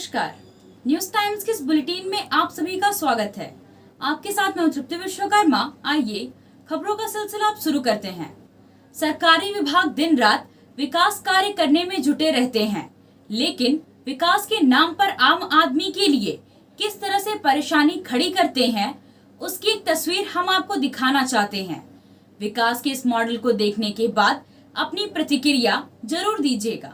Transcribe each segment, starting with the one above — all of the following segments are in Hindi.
नमस्कार, न्यूज टाइम्स के इस बुलेटिन में आप सभी का स्वागत है। आपके साथ मैं तृप्ति विश्वकर्मा। आइए खबरों का सिलसिला आप शुरू करते हैं। सरकारी विभाग दिन रात विकास कार्य करने में जुटे रहते हैं, लेकिन विकास के नाम पर आम आदमी के लिए किस तरह से परेशानी खड़ी करते हैं, उसकी एक तस्वीर हम आपको दिखाना चाहते हैं। विकास के इस मॉडल को देखने के बाद अपनी प्रतिक्रिया जरूर दीजिएगा।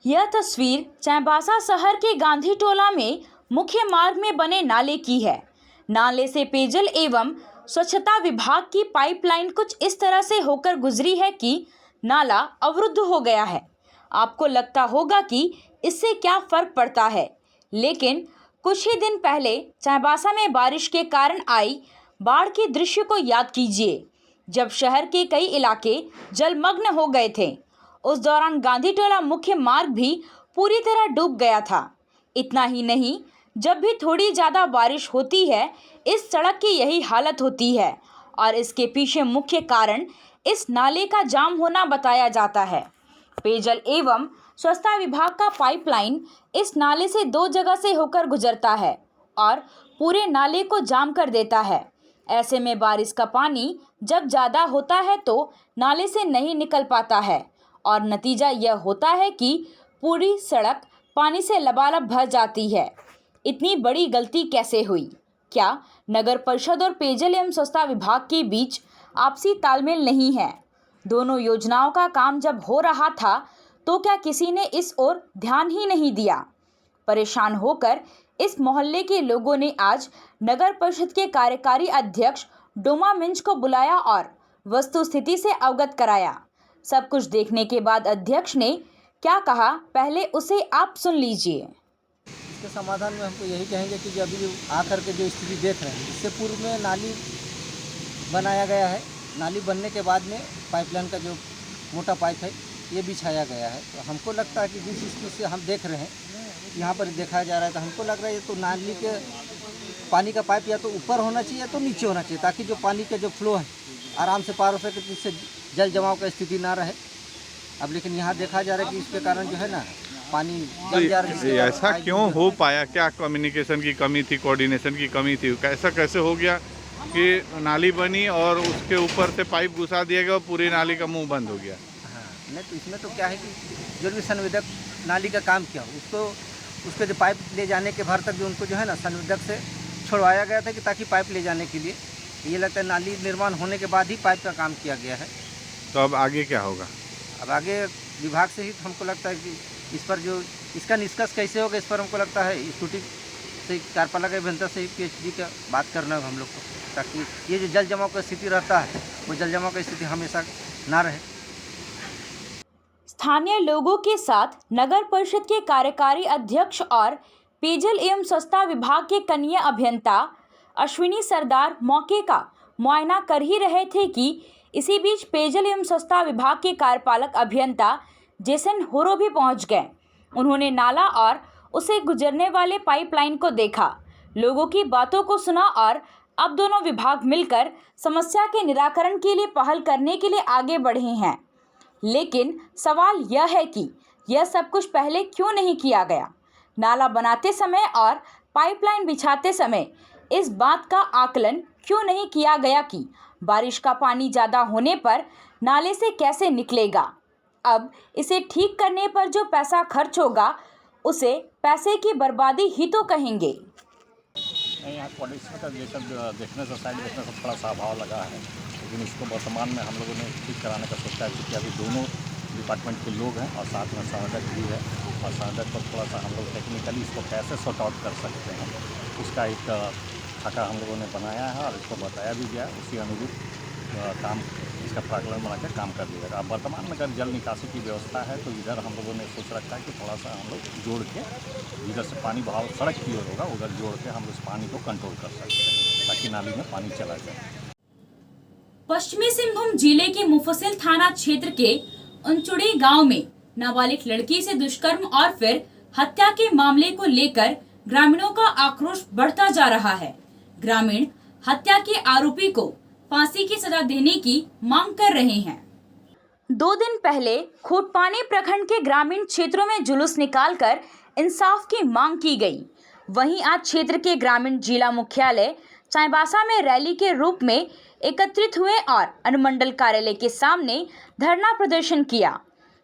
यह तस्वीर चाईबासा शहर के गांधी टोला में मुख्य मार्ग में बने नाले की है। नाले से पेयजल एवं स्वच्छता विभाग की पाइपलाइन कुछ इस तरह से होकर गुजरी है कि नाला अवरुद्ध हो गया है। आपको लगता होगा कि इससे क्या फर्क पड़ता है, लेकिन कुछ ही दिन पहले चाईबासा में बारिश के कारण आई बाढ़ के दृश्य को याद कीजिए, जब शहर के कई इलाके जलमग्न हो गए थे। उस दौरान गांधी टोला मुख्य मार्ग भी पूरी तरह डूब गया था। इतना ही नहीं, जब भी थोड़ी ज़्यादा बारिश होती है इस सड़क की यही हालत होती है और इसके पीछे मुख्य कारण इस नाले का जाम होना बताया जाता है। पेयजल एवं स्वच्छता विभाग का पाइपलाइन इस नाले से 2 जगह से होकर गुजरता है और पूरे नाले को जाम कर देता है। ऐसे में बारिश का पानी जब ज़्यादा होता है तो नाले से नहीं निकल पाता है और नतीजा यह होता है कि पूरी सड़क पानी से लबालब भर जाती है। इतनी बड़ी गलती कैसे हुई? क्या नगर परिषद और पेयजल एवं स्वच्छता विभाग के बीच आपसी तालमेल नहीं है? दोनों योजनाओं का काम जब हो रहा था तो क्या किसी ने इस ओर ध्यान ही नहीं दिया? परेशान होकर इस मोहल्ले के लोगों ने आज नगर परिषद के कार्यकारी अध्यक्ष डोमा मिंज को बुलाया और वस्तुस्थिति से अवगत कराया। सब कुछ देखने के बाद अध्यक्ष ने क्या कहा, पहले उसे आप सुन लीजिए। इसके समाधान में हमको यही कहेंगे कि अभी जो आकर के जो स्थिति देख रहे हैं, इससे पूर्व में नाली बनाया गया है। नाली बनने के बाद में पाइपलाइन का जो मोटा पाइप है ये बिछाया गया है। तो हमको लगता है कि जिस स्थिति से हम देख रहे हैं यहाँ पर दिखाया जा रहा है, तो हमको लग रहा है ये तो नाली के पानी का पाइप या तो ऊपर होना चाहिए या तो नीचे होना चाहिए, ताकि जो पानी का जो फ्लो है आराम से पार हो सके, जिससे जल जमाव का स्थिति ना रहे। अब लेकिन यहाँ देखा जा रहा है कि इसके कारण जो है ना पानी जम जा रहा है। ऐसा क्यों हो पाया? क्या कम्युनिकेशन की कमी थी, कोऑर्डिनेशन की कमी थी? ऐसा कैसे हो गया कि नाली बनी और उसके ऊपर से पाइप घुसा दिया गया और पूरी नाली का मुंह बंद हो गया? हाँ, नहीं तो इसमें तो क्या है कि जो भी संवेदक नाली का काम किया उसको जो पाइप ले जाने के भर तक जो उनको जो है ना संवेदक से छुड़वाया गया था कि ताकि पाइप ले जाने के लिए, ये लगता है नाली निर्माण होने के बाद ही पाइप का काम किया गया है। तो अब आगे क्या होगा? अब आगे विभाग से ही हमको लगता है कि इस पर जो इसका निष्कर्ष कैसे होगा, इस पर हमको लगता है स्टूटी से कार्यपालक अभियंता से PhD का बात करना है हम लोग को, ताकि ये जो जल जमाव का स्थिति रहता है वो जल जमाव की स्थिति हमेशा ना रहे। स्थानीय लोगों के साथ नगर परिषद के कार्यकारी अध्यक्ष और पेयजल एवं स्वच्छता विभाग के कनीय अभियंता अश्विनी सरदार मौके का मुआयना कर ही रहे थे कि इसी बीच पेयजल एवं स्वच्छता विभाग के कार्यपालक अभियंता जेसन होरो भी पहुंच गए। उन्होंने नाला और उसे गुजरने वाले पाइपलाइन को देखा, लोगों की बातों को सुना और अब दोनों विभाग मिलकर समस्या के निराकरण के लिए पहल करने के लिए आगे बढ़े हैं। लेकिन सवाल यह है कि यह सब कुछ पहले क्यों नहीं किया गया? नाला बनाते समय और पाइपलाइन बिछाते समय इस बात का आकलन क्यों नहीं किया गया कि बारिश का पानी ज़्यादा होने पर नाले से कैसे निकलेगा? अब इसे ठीक करने पर जो पैसा खर्च होगा उसे पैसे की बर्बादी ही तो कहेंगे। यहाँ पॉलिसी का ये सब देखने से साइड देखने से थोड़ा सा अभाव लगा है, लेकिन इसको वर्तमान में हम लोगों ने ठीक कराने का सोचा है, क्योंकि अभी दोनों डिपार्टमेंट के लोग हैं और साथ में संवेदक भी है, और संवेदक पर थोड़ा सा हम लोग टेक्निकली इसको कैसे सॉर्ट आउट कर सकते हैं उसका एक खाका हम लोगों ने बनाया है और इसको बताया भी गया। उसी अनुरूप काम इसका प्राकलन बनाकर काम कर दिया जाएगा। अब वर्तमान में अगर जल निकासी की व्यवस्था है तो इधर हम लोगों ने सोच रखा है कि थोड़ा सा हम लोग जोड़ के इधर से पानी बहाव सड़क की ओर होगा, उधर जोड़ के हम उस पानी को कंट्रोल कर सकते हैं ताकि नाली में पानी चला जाए। पश्चिमी सिंहभूम जिले के मुफस्सिल थाना क्षेत्र के उनचुड़ी गांव में नाबालिग लड़की से दुष्कर्म और फिर हत्या के मामले को लेकर ग्रामीणों का आक्रोश बढ़ता जा रहा है। ग्रामीण हत्या के आरोपी को फांसी की सजा देने की मांग कर रहे हैं। 2 दिन पहले खूटपानी प्रखंड के ग्रामीण क्षेत्रों में जुलूस निकालकर इंसाफ की मांग की गई। वहीं आज क्षेत्र के ग्रामीण जिला मुख्यालय चाईबासा में रैली के रूप में एकत्रित हुए और अनुमंडल कार्यालय के सामने धरना प्रदर्शन किया।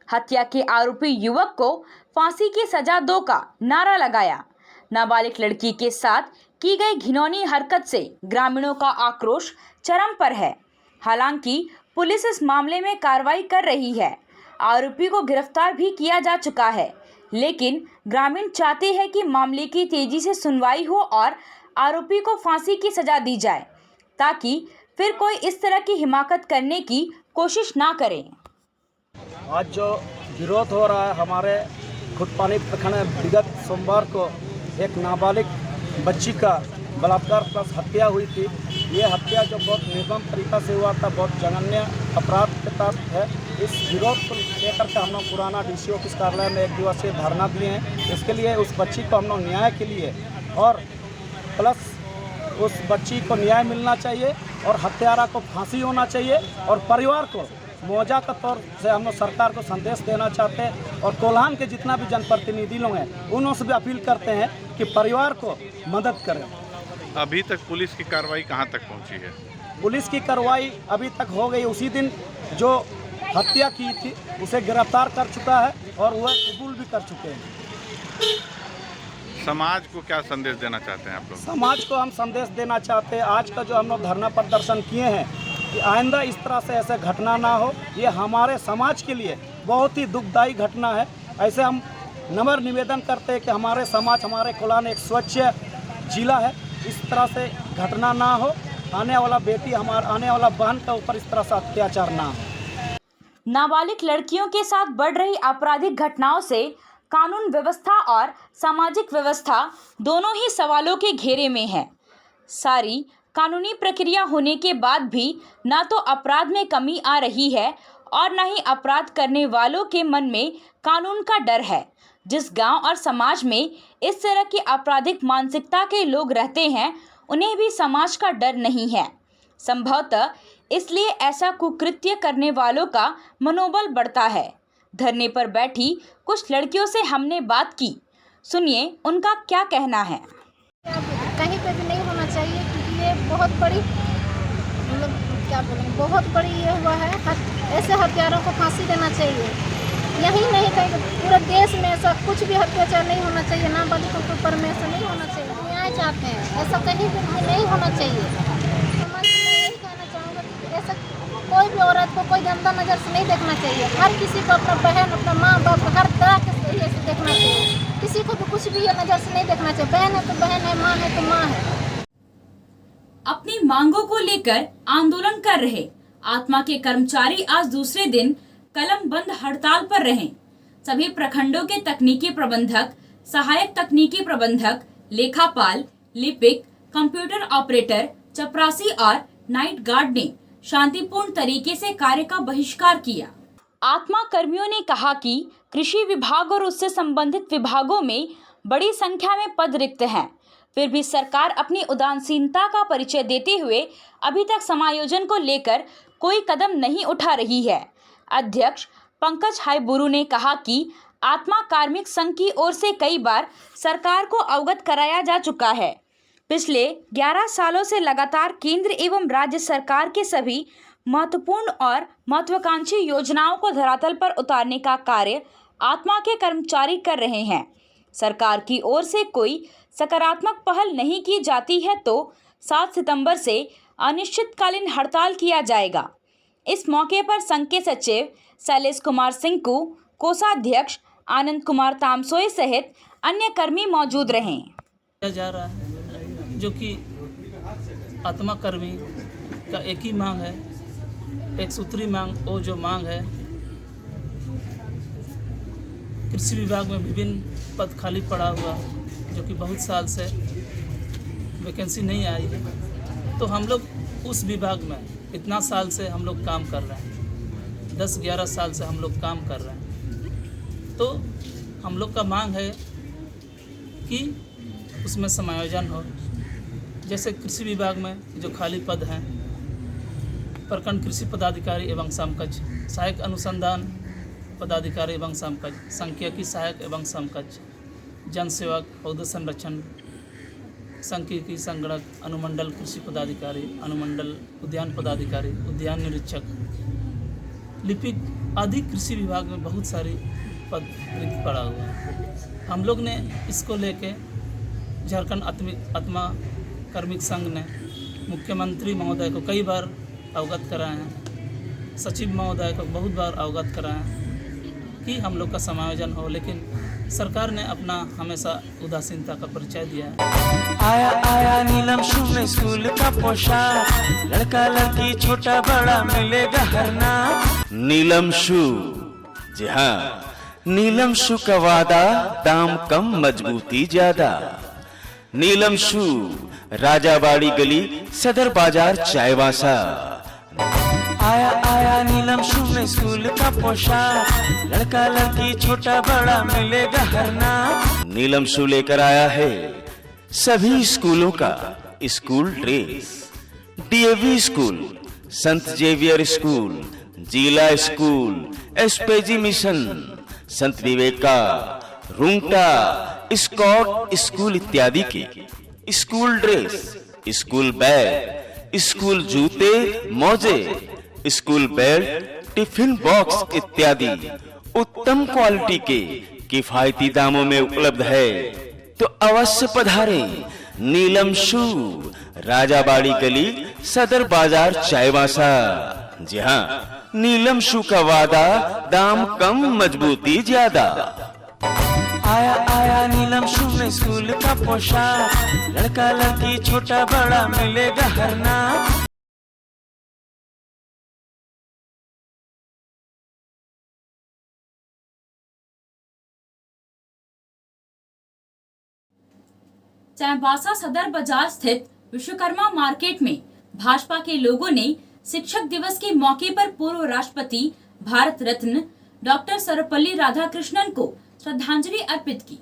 हत्या के आरोपी युवक को फांसी की सजा दो का नारा लगाया। नाबालिग लड़की के साथ की गई घिनौनी हरकत से ग्रामीणों का आक्रोश चरम पर है। हालांकि पुलिस इस मामले में कार्रवाई कर रही है। आरोपी को गिरफ्तार भी किया जा चुका है, लेकिन ग्रामीण चाहते हैं कि मामले की तेजी से सुनवाई हो और आरोपी को फांसी की सजा दी जाए, ताकि फिर कोई इस तरह की हिमाकत करने की कोशिश ना करे। आज जो विरोध हो रहा है, हमारे खुटपानी प्रखंड में विगत सोमवार को एक नाबालिग बच्ची का बलात्कार प्लस हत्या हुई थी। ये हत्या जो बहुत निर्मम तरीका से हुआ था, बहुत जघन्य अपराध के तहत है। इस विरोध को लेकर के हम लोग पुराना डीसी ऑफिस कार्यालय में 1 दिवसीय धरना दिए हैं। इसके लिए उस बच्ची को हम लोग न्याय के लिए और प्लस उस बच्ची को न्याय मिलना चाहिए और हत्यारा को फांसी होना चाहिए और परिवार को मुआवजा के तौर से हम लोग सरकार को संदेश देना चाहते हैं और कोल्हान के जितना भी जनप्रतिनिधि लोग हैं उनसे भी अपील करते हैं कि परिवार को मदद करें। अभी तक पुलिस की कार्रवाई कहाँ तक पहुँची है? पुलिस की कार्रवाई अभी तक हो गई। उसी दिन जो हत्या की थी उसे गिरफ्तार कर चुका है और वह कबूल भी कर चुके हैं। समाज को क्या संदेश देना चाहते हैं आप लोग? समाज को हम संदेश देना चाहते हैं, आज का जो हम लोग धरना प्रदर्शन किए हैं कि आइंदा इस तरह से ऐसे घटना ना हो। ये हमारे समाज के लिए बहुत ही दुखदायी घटना है। ऐसे हम नम्र निवेदन करते हैं कि हमारे समाज, हमारे कोल्हान एक स्वच्छ जिला है, इस तरह से घटना ना हो। आने वाला बेटी, हमारा आने वाला बहन के ऊपर इस तरह से अत्याचार ना हो। नाबालिग लड़कियों के साथ बढ़ रही आपराधिक घटनाओं से कानून व्यवस्था और सामाजिक व्यवस्था दोनों ही सवालों के घेरे में है। सारी कानूनी प्रक्रिया होने के बाद भी ना तो अपराध में कमी आ रही है और न ही अपराध करने वालों के मन में कानून का डर है। जिस गांव और समाज में इस तरह की आपराधिक मानसिकता के लोग रहते हैं, उन्हें भी समाज का डर नहीं है। संभवतः इसलिए ऐसा कुकृत्य करने वालों का मनोबल बढ़ता है। धरने पर बैठी कुछ लड़कियों से हमने बात की, सुनिए उनका क्या कहना है। कहीं पे भी नहीं होना चाहिए, क्योंकि ये बहुत बड़ी, मतलब क्या बोलेंगे, बहुत बड़ी ये हुआ है। ऐसे हत्यारों को फांसी देना चाहिए। यही नहीं, कहीं पूरे देश में ऐसा कुछ भी अत्याचार नहीं होना चाहिए। नाबालिगों के ऊपर में ऐसा नहीं होना चाहिए। न्याय चाहते हैं, ऐसा कहीं भी नहीं होना चाहिए। समाज में यही कहना चाहूँगा कि ऐसा कोई भी औरत को कोई गंदा नज़र से नहीं देखना चाहिए। हर किसी को अपना बहन, अपना माँ बाप, हर तरह के से देखना चाहिए। किसी को भी कुछ भी ये नज़र से नहीं देखना चाहिए। बहन है तो बहन है, माँ है तो माँ है। अपनी मांगों को लेकर आंदोलन कर रहे आत्मा के कर्मचारी आज दूसरे दिन कलम बंद हड़ताल पर रहे। सभी प्रखंडों के तकनीकी प्रबंधक, सहायक तकनीकी प्रबंधक, लेखापाल, लिपिक, कंप्यूटर ऑपरेटर, चपरासी और नाइट गार्ड ने शांतिपूर्ण तरीके से कार्य का बहिष्कार किया। आत्मा कर्मियों ने कहा कि कृषि विभाग और उससे संबंधित विभागों में बड़ी संख्या में पद रिक्त हैं, फिर भी सरकार अपनी उदासीनता का परिचय देते हुए अभी तक समायोजन को लेकर कोई कदम नहीं उठा रही है। अध्यक्ष पंकज हाईबुरु ने कहा कि आत्मा कार्मिक संघ की ओर से कई बार सरकार को अवगत कराया जा चुका है। पिछले 11 सालों से लगातार केंद्र एवं राज्य सरकार के सभी महत्वपूर्ण और महत्वाकांक्षी योजनाओं को धरातल पर उतारने का कार्य आत्मा के कर्मचारी कर रहे हैं। सरकार की ओर से कोई सकारात्मक पहल नहीं की जाती है तो 7 सितंबर से अनिश्चितकालीन हड़ताल किया जाएगा। इस मौके पर संघ के सचिव शैलेश कुमार सिंकू, कोषाध्यक्ष आनंद कुमार तामसोई सहित अन्य कर्मी मौजूद रहे। जा रहा है जो कि आत्मा कर्मी का एक ही मांग है, एक सूत्री मांग। वो जो मांग है, कृषि विभाग में विभिन्न पद खाली पड़ा हुआ जो कि बहुत साल से वैकेंसी नहीं आई है। तो हम लोग उस विभाग में इतना साल से हम लोग काम कर रहे हैं, 10-11 साल से हम लोग काम कर रहे हैं। तो हम लोग का मांग है कि उसमें समायोजन हो। जैसे कृषि विभाग में जो खाली पद हैं, प्रखंड कृषि पदाधिकारी एवं समकक्ष, सहायक अनुसंधान पदाधिकारी एवं समकक्ष, सांख्यिकी सहायक एवं समकक्ष, जन सेवक, पौधा संरक्षण, सांख्यिकी संगणक, अनुमंडल कृषि पदाधिकारी, अनुमंडल उद्यान पदाधिकारी, उद्यान निरीक्षक, लिपिक आदि कृषि विभाग में बहुत सारी पद रिक्त पड़ा हुआ है। हम लोग ने इसको लेके झारखंड आत्मा कार्मिक संघ ने मुख्यमंत्री महोदय को कई बार अवगत कराए हैं, सचिव महोदय को बहुत बार अवगत कराए हैं कि हम लोग का समायोजन हो, लेकिन सरकार ने अपना हमेशा उदासीनता का परिचय दिया है। आया आया नीलम शू में स्कूल का पोशाक, लड़का लड़की छोटा बड़ा मिलेगा हर नाम। नीलम शू, जी हाँ, नीलम शू का वादा, दाम कम मजबूती ज्यादा। नीलम शू, राजाबाड़ी गली, सदर बाजार, चाईबासा। आया आया नीलम शू में स्कूल का पोशाक, लड़का लड़की छोटा बड़ा मिलेगा हर नाम। नीलम शू लेकर आया है सभी स्कूलों का स्कूल ड्रेस। डीएवी स्कूल, संत जेवियर स्कूल, जिला स्कूल, एसपीजी मिशन, संत विवेका, रुंगटा, स्कॉट स्कूल इत्यादि के school dress, school bag, school जूते, मोजे, स्कूल बेल्ट, टिफिन बॉक्स इत्यादि उत्तम क्वालिटी के किफायती दामों में उपलब्ध है। तो अवश्य पधारें नीलम शू, राजाबाड़ी गली, सदर बाजार, चाईबासा। जी हाँ, नीलम शू का वादा, दाम कम मजबूती ज्यादा। आया आया नीलम शू में स्कूल का पोशाक, लड़का लड़की छोटा बड़ा मिलेगा हर नाम। चाईबासा सदर बाजार स्थित विश्वकर्मा मार्केट में भाजपा के लोगों ने शिक्षक दिवस के मौके पर पूर्व राष्ट्रपति भारत रत्न डॉक्टर सर्वपल्ली राधाकृष्णन को श्रद्धांजलि अर्पित की।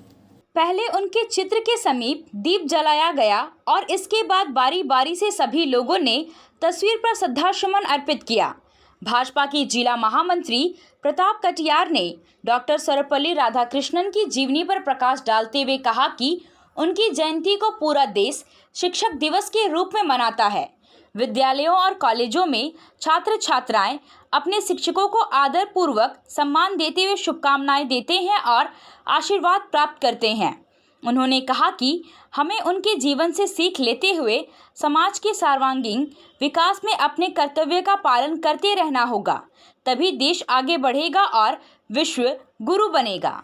पहले उनके चित्र के समीप दीप जलाया गया और इसके बाद बारी बारी से सभी लोगों ने तस्वीर पर श्रद्धासुमन अर्पित किया। भाजपा के जिला महामंत्री प्रताप कटियार ने डॉक्टर सर्वपल्ली राधाकृष्णन की जीवनी पर प्रकाश डालते हुए कहा कि उनकी जयंती को पूरा देश शिक्षक दिवस के रूप में मनाता है। विद्यालयों और कॉलेजों में छात्र छात्राएं अपने शिक्षकों को आदर पूर्वक सम्मान देते हुए शुभकामनाएं देते हैं और आशीर्वाद प्राप्त करते हैं। उन्होंने कहा कि हमें उनके जीवन से सीख लेते हुए समाज के सर्वांगीण विकास में अपने कर्तव्य का पालन करते रहना होगा, तभी देश आगे बढ़ेगा और विश्व गुरु बनेगा।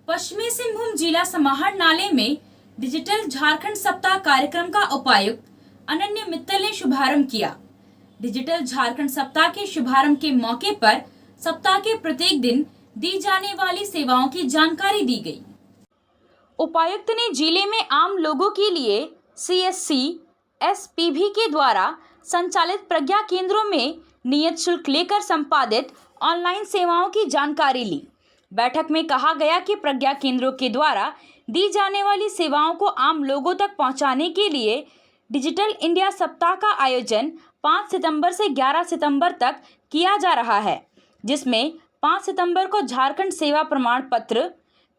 पश्चिमी सिंहभूम जिला समाहरणालय में डिजिटल झारखंड सप्ताह कार्यक्रम का उपायुक्त अनन्य मित्तल ने शुभारंभ किया। डिजिटल झारखंड सप्ताह के शुभारंभ के मौके पर सप्ताह के प्रत्येक दिन दी जाने वाली सेवाओं की जानकारी दी गई। उपायुक्त ने जिले में आम लोगों के लिए CSC SPV के द्वारा संचालित प्रज्ञा केंद्रों में नियत शुल्क लेकर संपादित ऑनलाइन सेवाओं की जानकारी ली। बैठक में कहा गया कि प्रज्ञा केंद्रों के द्वारा दी जाने वाली सेवाओं को आम लोगों तक पहुंचाने के लिए डिजिटल इंडिया सप्ताह का आयोजन 5 सितंबर से 11 सितंबर तक किया जा रहा है, जिसमें 5 सितंबर को झारखंड सेवा प्रमाण पत्र,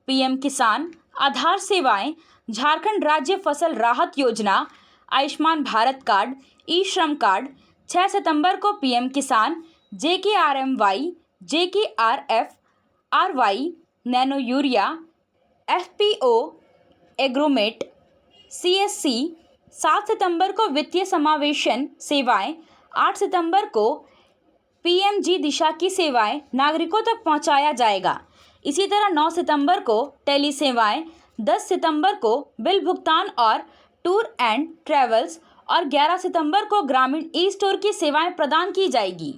PM किसान, आधार सेवाएं, झारखंड राज्य फसल राहत योजना, आयुष्मान भारत कार्ड, ई-श्रम कार्ड। 6 सितंबर को PM किसान, JKRMY, JKRF, RY, nano urea, FPO, Agromet, CSC। 7 सितंबर को वित्तीय समावेशन सेवाएं। 8 सितंबर को PMG दिशा की सेवाएं नागरिकों तक पहुंचाया जाएगा। इसी तरह 9 सितंबर को टेली सेवाएं, 10 सितंबर को बिल भुगतान और टूर एंड ट्रेवल्स और 11 सितंबर को ग्रामीण ई-स्टोर की सेवाएं प्रदान की जाएगी।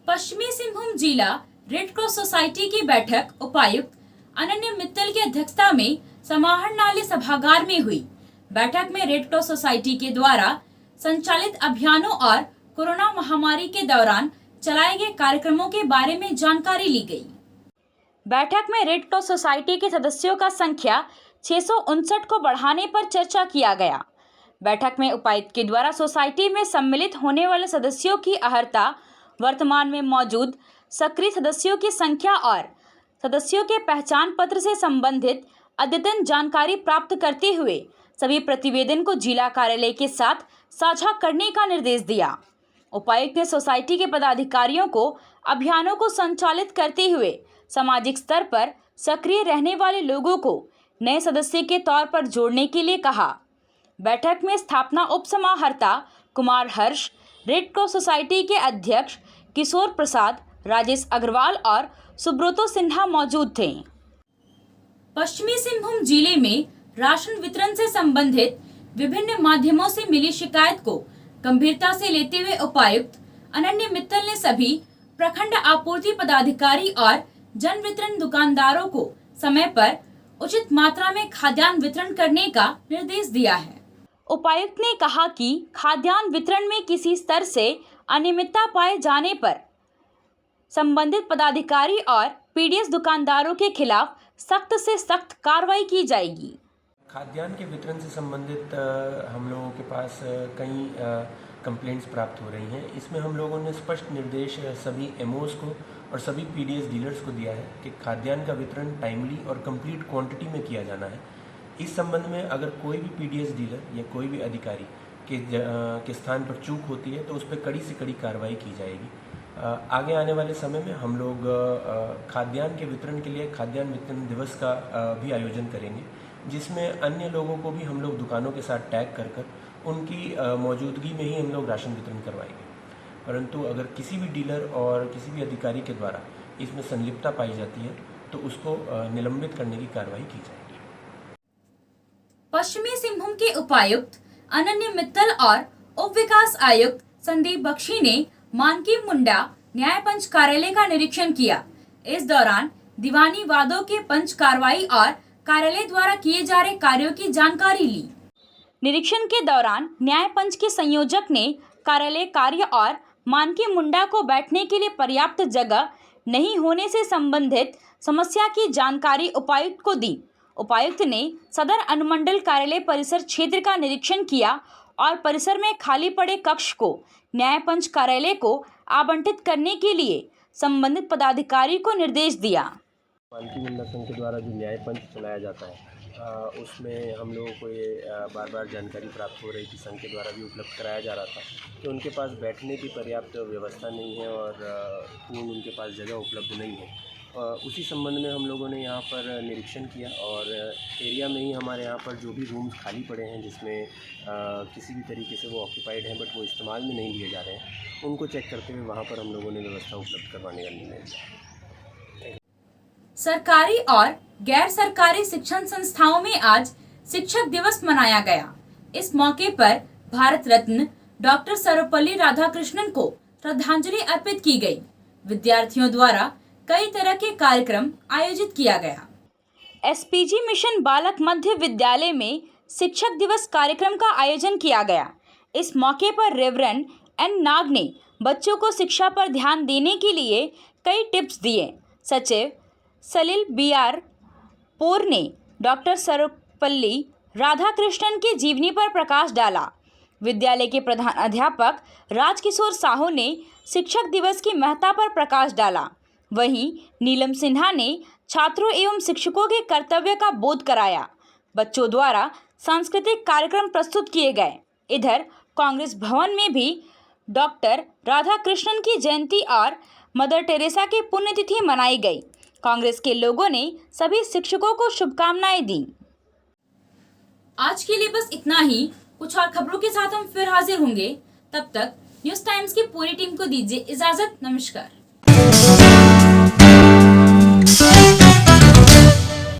पश्चिमी सिंहभूम जिला रेड क्रॉस सोसाइटी की बैठक उपायुक्त अनन्य मित्तल की अध्यक्षता में समाहरणालय सभागार में हुई। बैठक में रेड क्रॉस सोसाइटी के द्वारा संचालित अभियानों और कोरोना महामारी के दौरान चलाए गए कार्यक्रमों के बारे में जानकारी ली गई। बैठक में रेड क्रॉस सोसाइटी के सदस्यों का संख्या 659 को बढ़ाने पर चर्चा किया गया। बैठक में उपायुक्त के द्वारा सोसाइटी में सम्मिलित होने वाले सदस्यों की अहर्ता, वर्तमान में मौजूद सक्रिय सदस्यों की संख्या और सदस्यों के पहचान पत्र से संबंधित अद्यतन जानकारी प्राप्त करते हुए सभी प्रतिवेदन को जिला कार्यालय के साथ साझा करने का निर्देश दिया। उपायुक्त ने सोसाइटी के पदाधिकारियों को अभियानों को संचालित करते हुए सामाजिक स्तर पर सक्रिय रहने वाले लोगों को नए सदस्य के तौर पर जोड़ने के लिए कहा। बैठक में स्थापना उप समाहर्ता कुमार हर्ष, रेड क्रॉस सोसाइटी के अध्यक्ष किशोर प्रसाद, राजेश अग्रवाल और सुब्रतो सिन्हा मौजूद थे। पश्चिमी सिंहभूम जिले में राशन वितरण से संबंधित विभिन्न माध्यमों से मिली शिकायत को गंभीरता से लेते हुए उपायुक्त अनन्य मित्तल ने सभी प्रखंड आपूर्ति पदाधिकारी और जन वितरण दुकानदारों को समय पर उचित मात्रा में खाद्यान्न वितरण करने का निर्देश दिया है। उपायुक्त ने कहा कि खाद्यान्न वितरण में किसी स्तर से अनियमितता पाए जाने पर संबंधित पदाधिकारी और पीडीएस दुकानदारों के खिलाफ सख्त से सख्त कार्रवाई की जाएगी। खाद्यान्न के वितरण से संबंधित हम लोगों के पास कई कंप्लेंट्स प्राप्त हो रही हैं। इसमें हम लोगों ने स्पष्ट निर्देश सभी एमओज को और सभी पीडीएस डीलर्स को दिया है कि खाद्यान्न का वितरण टाइमली और कंप्लीट क्वांटिटी में किया जाना है। इस संबंध में अगर कोई भी पीडीएस डीलर या कोई भी अधिकारी के स्थान पर चूक होती है तो उस पर कड़ी से कड़ी कार्रवाई की जाएगी। आगे आने वाले समय में हम लोग खाद्यान्न के वितरण के लिए खाद्यान्न वितरण दिवस का भी आयोजन करेंगे, जिसमें अन्य लोगों को भी हम लोग दुकानों के साथ टैग कर उनकी मौजूदगी में ही हम लोग राशन वितरण करवाएंगे। परंतु अगर किसी भी डीलर और किसी भी अधिकारी के द्वारा इसमें संलिप्तता पाई जाती है तो उसको निलंबित करने की कार्रवाई की जाएगी। पश्चिमी सिंहभूम के उपायुक्त अनन्य मित्तल और उप विकास आयुक्त संदीप बख्शी ने मानकी मुंडा न्याय पंच कार्यालय का निरीक्षण किया। इस दौरान दीवानी वादों के पंच कार्रवाई और कार्यालय द्वारा किए जा रहे कार्यों की जानकारी ली। निरीक्षण के दौरान न्याय पंच के संयोजक ने कार्यालय कार्य और मानकी मुंडा को बैठने के लिए पर्याप्त जगह नहीं होने से संबंधित समस्या की जानकारी उपायुक्त को दी। उपायुक्त ने सदर अनुमंडल कार्यालय परिसर क्षेत्र का निरीक्षण किया और परिसर में खाली पड़े कक्ष को न्याय पंच कार्यालय को आवंटित करने के लिए संबंधित पदाधिकारी को निर्देश दिया। मानकी मुंडा संघ के द्वारा जो न्याय पंच चलाया जाता है उसमें हम लोगों को ये बार जानकारी प्राप्त हो रही थी, संघ के द्वारा भी उपलब्ध कराया जा रहा था कि उनके पास बैठने की पर्याप्त व्यवस्था नहीं है और पूर्ण उनके पास जगह उपलब्ध नहीं है। उसी संबंध में हम लोगों ने यहाँ पर निरीक्षण किया और एरिया में ही हमारे यहाँ पर जो भी रूम्स खाली पड़े हैं जिसमें किसी भी तरीके से वो ऑक्यूपाइड हैं बट वो इस्तेमाल में नहीं लिए जा रहे हैं, उनको चेक करते हुए वहाँ पर हम लोगों ने व्यवस्था उपलब्ध करवाने का निर्णय लिया। सरकारी और गैर सरकारी शिक्षण संस्थाओं में आज शिक्षक दिवस मनाया गया। इस मौके पर भारत रत्न डॉक्टर सर्वपल्ली राधाकृष्णन को श्रद्धांजलि अर्पित की गई। विद्यार्थियों द्वारा कई तरह के कार्यक्रम आयोजित किया गया। एसपीजी मिशन बालक मध्य विद्यालय में शिक्षक दिवस कार्यक्रम का आयोजन किया गया। इस मौके पर रेवरेंड एन नाग ने बच्चों को शिक्षा पर ध्यान देने के लिए कई टिप्स दिए। सचिव सलिल बीआर पोर ने डॉक्टर सर्वपल्ली राधाकृष्णन की जीवनी पर प्रकाश डाला। विद्यालय के प्रधान अध्यापक राजकिशोर साहू ने शिक्षक दिवस की महत्ता पर प्रकाश डाला। वहीं नीलम सिन्हा ने छात्रों एवं शिक्षकों के कर्तव्य का बोध कराया। बच्चों द्वारा सांस्कृतिक कार्यक्रम प्रस्तुत किए गए। इधर कांग्रेस भवन में भी डॉक्टर राधाकृष्णन की जयंती और मदर टेरेसा की पुण्यतिथि मनाई गई। कांग्रेस के लोगों ने सभी शिक्षकों को शुभकामनाएं दी। आज के लिए बस इतना ही। कुछ और खबरों के साथ हम फिर हाजिर होंगे। तब तक न्यूज़ टाइम्स की पूरी टीम को दीजिए इजाजत। नमस्कार।